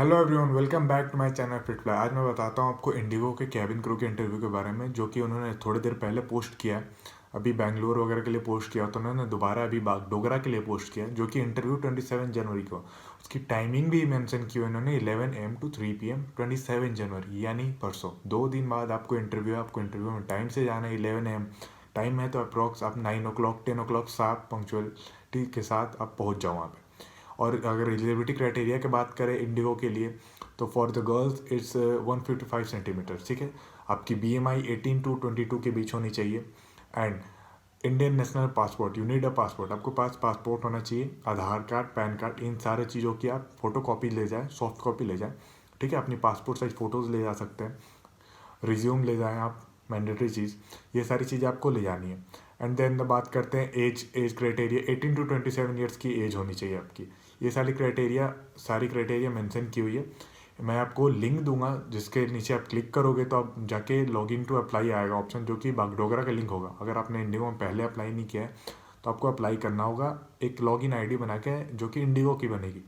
Hello everyone, welcome back to my channel Fitfly. आज मैं बताता हूँ आपको इंडिगो के कैबिन क्रू के इंटरव्यू के बारे में, जो कि उन्होंने थोड़ी देर पहले पोस्ट किया है। अभी बेंगलुरु वगैरह के लिए पोस्ट किया, तो उन्होंने दोबारा अभी बागडोगरा के लिए पोस्ट किया, जो कि इंटरव्यू 27 जनवरी को। उसकी टाइमिंग भी मेंशन की उन्होंने 11 AM to 3 PM 27 जनवरी, यानी परसों 2 दिन बाद आपको इंटरव्यू है। आपको इंटरव्यू में टाइम से जाना है। 11 AM टाइम है, तो अप्रॉक्स आप 9 o'clock 10 o'clock साफ पंक्चुअलिटी के साथ आप पहुँच जाओ वहाँ पे। और अगर एलिजिबिलिटी क्राइटेरिया की बात करें इंडिगो के लिए, तो for the girls it's 155 centimetre, ठीक है। आपकी BMI 18 to 22 के बीच होनी चाहिए। And Indian national passport, you need a passport. आपको पास पासपोर्ट होना चाहिए, आधार कार्ड, पैन कार्ड, इन सारे चीज़ों की आप फोटो कॉपी ले जाएँ, सॉफ्ट कॉपी ले जाएँ, ठीक है। अपनी पासपोर्ट साइज फ़ोटोज़ ले जा सकते हैं, रिज्यूम ले जाएँ आप, मैंडेटरी चीज़, ये सारी चीज़ें आपको ले जानी है। एंड देन बात करते हैं एज क्राइटेरिया। 18 to 27 ईयर्स की एज होनी चाहिए आपकी। ये सारी क्राइटेरिया मेंशन की हुई है। मैं आपको लिंक दूंगा, जिसके नीचे आप क्लिक करोगे तो आप जाके लॉग इन टू अप्लाई आएगा ऑप्शन, जो कि बागडोगरा का लिंक होगा। अगर आपने इंडिगो में पहले अप्लाई नहीं किया है तो आपको अप्लाई करना होगा एक लॉगिन आईडी बना के, जो कि इंडिगो की बनेगी।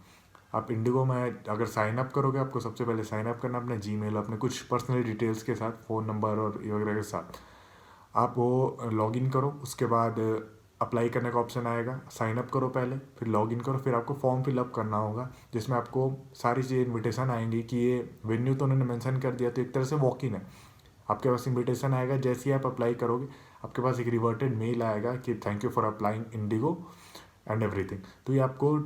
आप इंडिगो में अगर साइन अप करोगे, आपको सबसे पहले साइन अप करना अपने जीमेल, अपने कुछ पर्सनल डिटेल्स के साथ, फ़ोन नंबर और ये वगैरह के साथ आप वो लॉग इन करो। उसके बाद अप्लाई करने का ऑप्शन आएगा, साइन अप करो पहले, फिर लॉग इन करो, फिर आपको फॉर्म फिलअप करना होगा, जिसमें आपको सारी चीज़ें इन्विटेशन आएंगी कि ये वेन्यू तो उन्होंने मेंशन कर दिया, तो एक तरह से वॉक इन है। आपके पास इन्विटेशन आएगा, जैसे ही आप अप्लाई करोगे आपके पास एक रिवर्टेड मेल आएगा कि thank you for applying Indigo and everything. तो ये आपको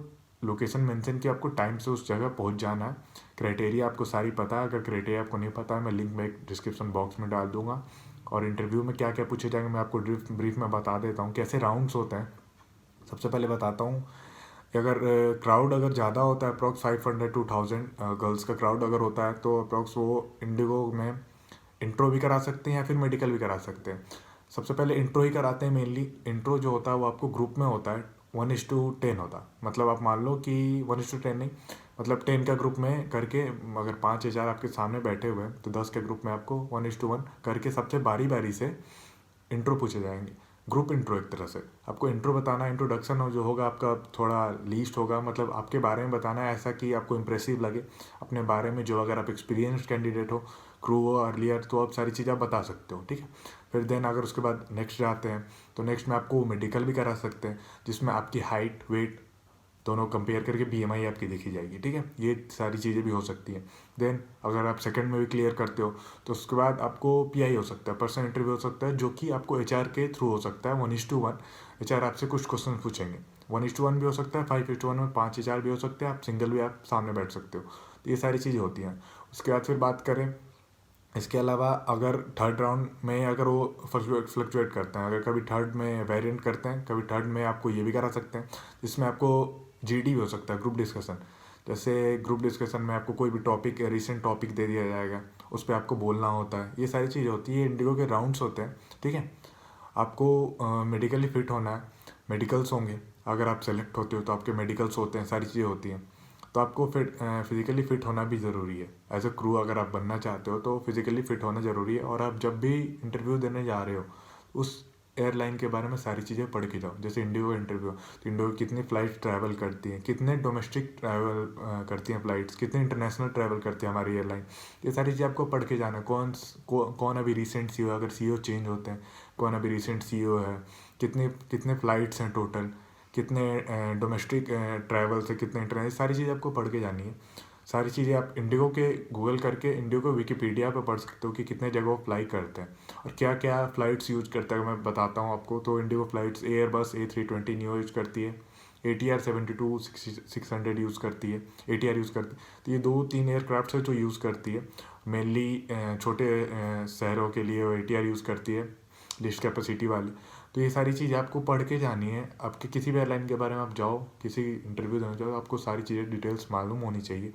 लोकेशन मेंशन कि आपको टाइम से उस जगह पहुंच जाना है। क्राइटेरिया आपको सारी पता है। अगर क्राइटेरिया आपको नहीं पता है, मैं लिंक में डिस्क्रिप्शन बॉक्स में डाल दूंगा। और इंटरव्यू में क्या क्या पूछे जाएंगे मैं आपको ब्रीफ में बता देता हूँ, कैसे राउंड्स होते हैं। सबसे पहले बताता हूँ, अगर क्राउड अगर ज़्यादा होता है, अप्रॉक्स 500 to 1000 गर्ल्स का क्राउड अगर होता है, तो अप्रॉक्स वो इंडिगो में इंट्रो भी करा सकते हैं या फिर मेडिकल भी करा सकते हैं। सबसे पहले इंट्रो ही कराते हैं मेनली। इंट्रो जो होता है वो आपको ग्रुप में होता है, 1:10 होता है। मतलब आप मान लो कि 1:10 नहीं, मतलब 10 का ग्रुप में करके, अगर 5 हजार आपके सामने बैठे हुए हैं तो 10 के ग्रुप में आपको 1:1 करके सबसे बारी बारी से इंट्रो पूछे जाएंगे। ग्रुप इंट्रो, एक तरह से आपको इंट्रो बताना, इंट्रोडक्शन जो होगा आपका थोड़ा लीस्ट होगा, मतलब आपके बारे में बताना है ऐसा कि आपको इंप्रेसिव लगे अपने बारे में। जो अगर आप एक्सपीरियंस्ड कैंडिडेट हो, क्रू हो अर्लियर, तो आप सारी चीज़ें आप बता सकते हो, ठीक है। फिर देन अगर उसके बाद नेक्स्ट जाते हैं, तो नेक्स्ट में आपको मेडिकल भी करा सकते हैं, जिसमें आपकी हाइट वेट दोनों कंपेयर करके BMI आपकी देखी जाएगी, ठीक है। ये सारी चीज़ें भी हो सकती हैं। देन अगर आप सेकंड में भी क्लियर करते हो तो उसके बाद आपको PI हो सकता है, पर्सनल इंटरव्यू हो सकता है, जो कि आपको HR के थ्रू हो सकता है। 1:1 HR आपसे कुछ क्वेश्चन पूछेंगे। 1:1 भी हो सकता है, 5:1 में 5 HR भी हो सकते हैं, आप सिंगल भी आप सामने बैठ सकते हो। तो ये सारी चीज़ें होती हैं। उसके बाद फिर बात करें, इसके अलावा अगर थर्ड राउंड में अगर वो फ्लक्चुएट करते हैं, अगर कभी थर्ड में वेरिएंट करते हैं, कभी थर्ड में आपको ये भी करा सकते हैं, जिसमें आपको GD भी हो सकता है, ग्रुप डिस्कशन। जैसे ग्रुप डिस्कशन में आपको कोई भी टॉपिक, रिसेंट टॉपिक दे दिया जाएगा, उस पर आपको बोलना होता है। ये सारी चीज़ होती है, इंडिगो के राउंड्स होते हैं, ठीक है। आपको मेडिकली फिट होना है, मेडिकल्स होंगे। अगर आप सेलेक्ट होते हो तो आपके मेडिकल्स होते हैं, सारी चीज़ें होती हैं। तो आपको फिजिकली फिट होना भी ज़रूरी है। एज अ क्रू अगर आप बनना चाहते हो तो फिजिकली फिट होना ज़रूरी है। और आप जब भी इंटरव्यू देने जा रहे हो, उस एयरलाइन के बारे में सारी चीज़ें पढ़ के जाओ। जैसे इंडिगो इंटरव्यू, तो इंडिगो कितनी फ़्लाइट ट्रैवल करती हैं, कितने डोमेस्टिक ट्रैवल करती हैं फ़्लाइट्स, कितने इंटरनेशनल ट्रैवल करती है हमारी एयरलाइन। ये सारी चीज़ें आपको पढ़ के जाना है। कौन अभी रिसेंट CEO, अगर CEO चेंज होते हैं, कौन अभी रिसेंट CEO है, कितने कितने फ़्लाइट्स हैं टोटल, कितने डोमेस्टिक ट्रैवल से, कितने इंटरनेशनल, सारी चीज़ें आपको पढ़ के जानी है। सारी चीज़ें आप इंडिगो के गूगल करके, इंडिगो को विकीपीडिया पर पढ़ सकते हो कि कितने जगह वो फ्लाई करते हैं और क्या क्या फ़्लाइट्स यूज़ करता है। मैं बताता हूँ आपको। तो Indigo flights Airbus A320 new use करती है, ATR 72 600 यूज़ करती है, ATR यूज़ करती है। तो ये 2-3 एयरक्राफ्ट है जो यूज़ करती है। मेनली छोटे शहरों के लिए वो ATR यूज़ करती है, लिस्ट कैपेसिटी वाली। तो ये सारी चीज़ें आपको पढ़ के जानी है। आपके किसी भी एयरलाइन के बारे में आप जाओ, किसी इंटरव्यू देने जाओ, आपको सारी चीज़ें डिटेल्स मालूम होनी चाहिए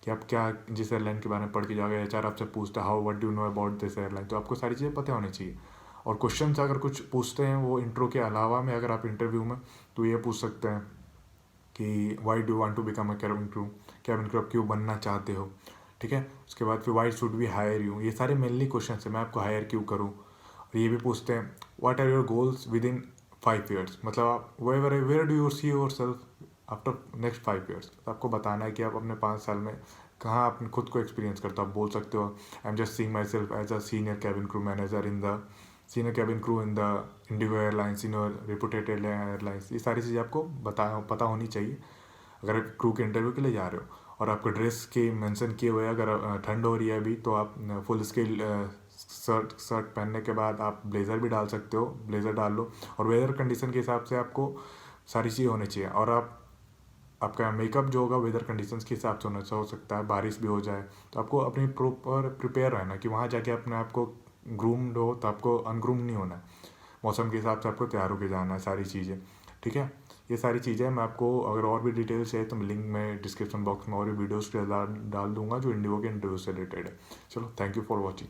कि आप क्या, जिस एयरलाइन के बारे में पढ़ के जाओगे, HR आपसे पूछता है how what do know about this airline, तो आपको सारी चीज़ें पता होनी चाहिए। और क्वेश्चंस अगर कुछ पूछते हैं वो इंट्रो के अलावा में, अगर आप इंटरव्यू में, तो ये पूछ सकते हैं कि why do want to become a cabin crew, आप क्यों बनना चाहते हो, ठीक है। उसके बाद फिर why should we hire you, ये सारे मेनली क्वेश्चन है, मैं आपको हायर क्यों करूँ। और ये भी पूछते हैं what are your goals within 5 years, मतलब आप where do you see yourself after next 5 years। तो आपको बताना है कि आप अपने 5 साल में कहाँ आप खुद को एक्सपीरियंस करते हो, आप बोल सकते हो I am just seeing myself as a senior cabin crew manager in the senior cabin crew in the IndiGo airlines, in reputed airlines. ये सारी चीज़ें आपको पता होनी चाहिए अगर आप क्रू के इंटरव्यू के लिए जा रहे हो। और आपको ड्रेस के मेंशन किए हुए, अगर ठंड हो रही है अभी तो आप फुल स्केल शर्ट पहनने के बाद आप ब्लेज़र भी डाल सकते हो, ब्लेज़र डाल लो। और वेदर कंडीशन के हिसाब से आपको सारी चीज़ें होनी चाहिए। और आपका मेकअप जो होगा वेदर कंडीशंस के हिसाब से होना हो सकता है, बारिश भी हो जाए तो आपको अपनी प्रॉपर प्रिपेयर रहना कि वहाँ जाके अपने आप को ग्रूम्ड हो तो आपको अनग्रूम नहीं होना है। मौसम के हिसाब से आपको तैयार होकर जाना है, सारी चीज़ें। ठीक है, ये सारी चीज़ें मैं आपको अगर और भी डिटेल्स चाहिए तो मैं लिंक में डिस्क्रिप्शन बॉक्स में और भी वीडियोस डाल दूंगा जो इंडिगो के इंटरव्यू से रिलेटेड है। चलो, थैंक यू फॉर वॉचिंग।